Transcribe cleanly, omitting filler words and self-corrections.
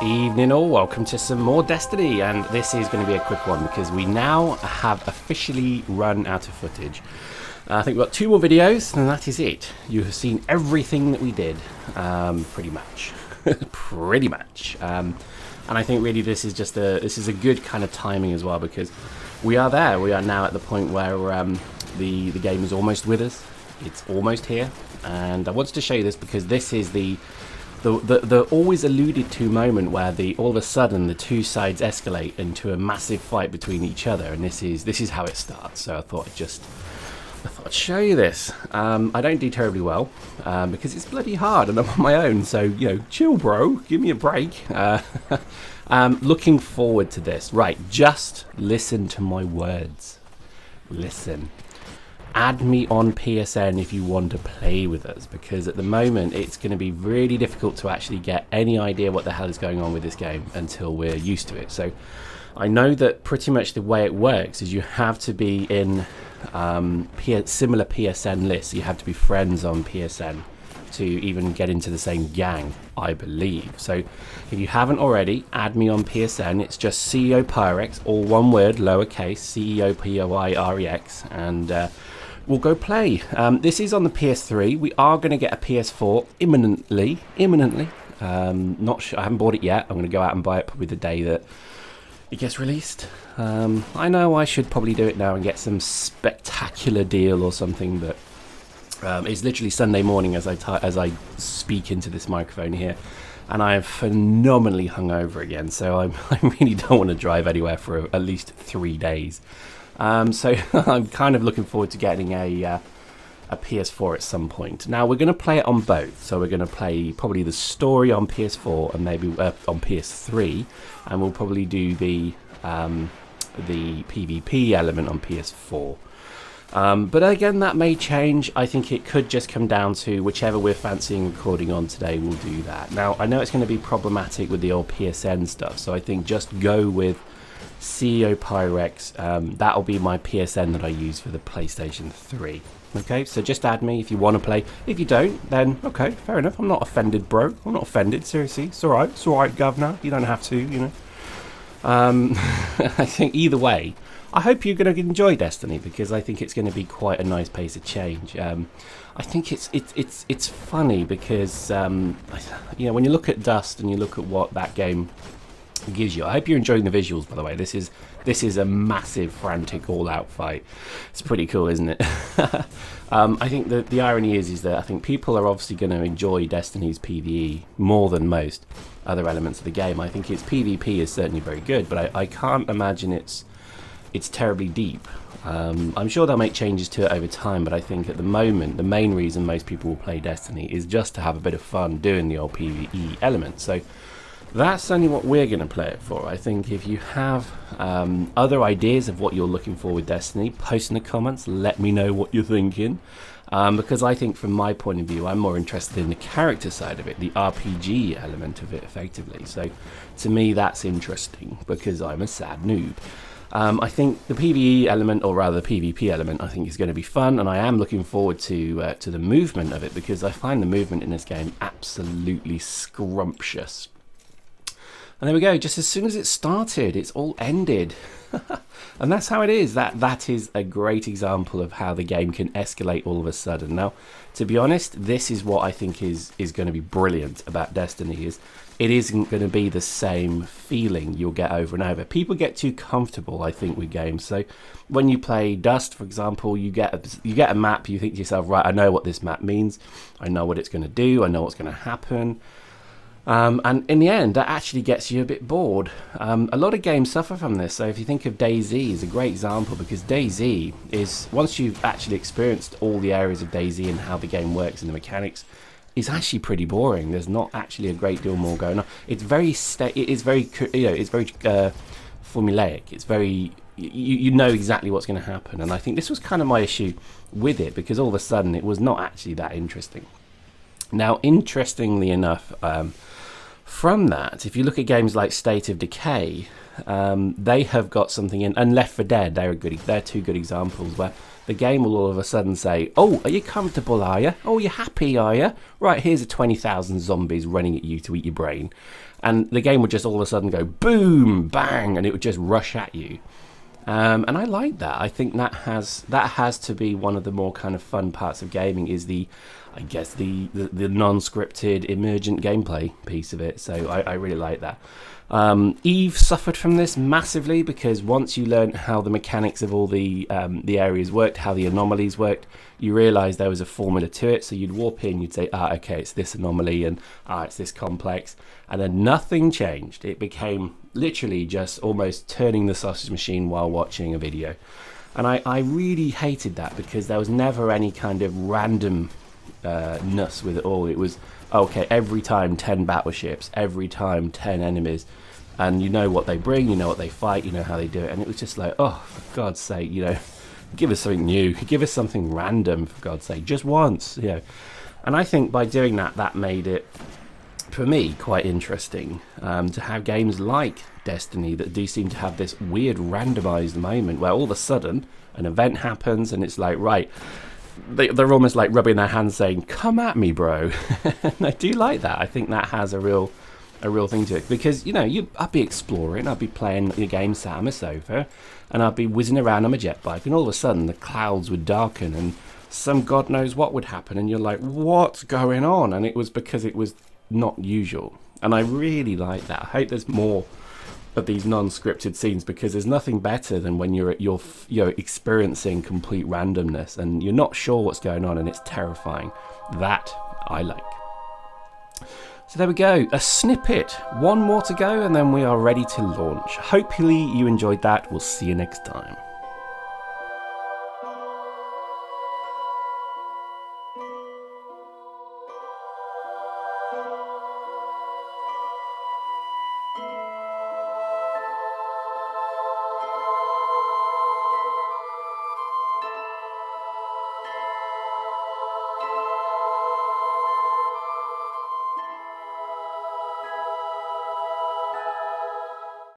Evening all, welcome to some more Destiny, and this is going to be a quick one because we now have officially run out of footage. I think we've got 2 more videos and that is it. You have seen everything that we did, pretty much. Pretty much. And I think really this is a good kind of timing as well, because we are there. We are now at the point where the game is almost with us. It's almost here, and I wanted to show you this because this is the always alluded to moment where all of a sudden the two sides escalate into a massive fight between each other, and this is how it starts. So I thought I'd show you this. I don't do terribly well because it's bloody hard and I'm on my own, so you know, chill bro, give me a break. Looking forward to this. Right, just listen to my words. Listen. Add me on PSN if you want to play with us, because at the moment it's going to be really difficult to actually get any idea what the hell is going on with this game until we're used to it. So I know that pretty much the way it works is you have to be in similar PSN lists. You have to be friends on PSN to even get into the same gang, I believe. So if you haven't already, add me on PSN. It's just CEO Pyrex, all one word, lowercase, CEO Pyrex, and we'll go play. This is on the PS3. We are going to get a PS4 imminently. Not sure. I haven't bought it yet. I'm going to go out and buy it probably the day that it gets released. I know I should probably do it now and get some spectacular deal or something, but it's literally Sunday morning as I speak into this microphone here, and I am phenomenally hungover again. So I really don't want to drive anywhere for at least 3 days. So I'm kind of looking forward to getting a PS4 at some point. Now we're going to play it on both. So we're going to play probably the story on PS4 and maybe on PS3, and we'll probably do the PvP element on PS4. But again, that may change. I think it could just come down to whichever we're fancying recording on today, we'll do that. Now I know it's going to be problematic with the old PSN stuff, so I think just go with CEO Pyrex. That'll be my PSN that I use for the PlayStation 3. Okay, so just add me if you want to play. If you don't, then okay, fair enough. I'm not offended, bro. I'm not offended, seriously. It's alright, governor. You don't have to, you know. I think either way, I hope you're going to enjoy Destiny, because I think it's going to be quite a nice pace of change. I think it's funny because you know, when you look at Dust and you look at what that game gives you. I hope you're enjoying the visuals, by the way. This is a massive, frantic, all-out fight. It's pretty cool, isn't it? I think the irony is that I think people are obviously going to enjoy Destiny's PvE more than most other elements of the game. I think its PvP is certainly very good, but I can't imagine it's terribly deep. I'm sure they'll make changes to it over time, but I think at the moment the main reason most people will play Destiny is just to have a bit of fun doing the old PvE element. So that's only what we're going to play it for. I think if you have other ideas of what you're looking for with Destiny, post in the comments, let me know what you're thinking. Because I think from my point of view, I'm more interested in the character side of it, the RPG element of it effectively. So to me that's interesting because I'm a sad noob. I think the PvE element, or rather the PvP element, I think is going to be fun, and I am looking forward to the movement of it, because I find the movement in this game absolutely scrumptious. And there we go, just as soon as it started, it's all ended. And that's how it is. That is a great example of how the game can escalate all of a sudden. Now, to be honest, this is what I think is going to be brilliant about Destiny, is it isn't going to be the same feeling you'll get over and over. People get too comfortable, I think, with games. So when you play Dust, for example, you get a map, you think to yourself, right, I know what this map means, I know what it's going to do, I know what's going to happen. And in the end, that actually gets you a bit bored. A lot of games suffer from this. So if you think of DayZ is a great example, because DayZ is, once you've actually experienced all the areas of DayZ and how the game works and the mechanics, is actually pretty boring. There's not actually a great deal more going on. It's very formulaic. It's very, you know exactly what's going to happen. And I think this was kind of my issue with it, because all of a sudden it was not actually that interesting. Now, interestingly enough, From that, if you look at games like State of Decay, they have got something in, and Left 4 Dead, they're two good examples where the game will all of a sudden say, oh, are you comfortable, are you? Oh, you're happy, are you? Right, here's a 20,000 zombies running at you to eat your brain. And the game would just all of a sudden go boom, bang, and it would just rush at you. And I like that. I think that has to be one of the more kind of fun parts of gaming, is the non-scripted emergent gameplay piece of it. So I really like that. Eve suffered from this massively, because once you learned how the mechanics of all the areas worked, how the anomalies worked, you realised there was a formula to it. So you'd warp in, you'd say, okay, it's this anomaly, and it's this complex, and then nothing changed. It became literally just almost turning the sausage machine while watching a video. And I really hated that, because there was never any kind of randomness with it all. It was, okay, every time 10 battleships, every time 10 enemies, and you know what they bring, you know what they fight, you know how they do it. And it was just like, oh, for God's sake, give us something new, give us something random, for God's sake, just once, And I think by doing that, that made it, for me, quite interesting to have games like Destiny that do seem to have this weird randomized moment where all of a sudden an event happens and it's like, right, they're almost like rubbing their hands saying, come at me, bro. And I do like that. I think that has a real thing to it, because I'd be exploring, I'd be playing a game sat on my sofa, and I'd be whizzing around on my jet bike, and all of a sudden the clouds would darken and some God knows what would happen, and you're like, what's going on? And it was because it was not usual. And I really like that. I hope there's more of these non-scripted scenes, because there's nothing better than when you're experiencing complete randomness and you're not sure what's going on, and it's terrifying. That I like. So there we go, a snippet, one more to go, and then we are ready to launch. Hopefully you enjoyed that. We'll see you next time.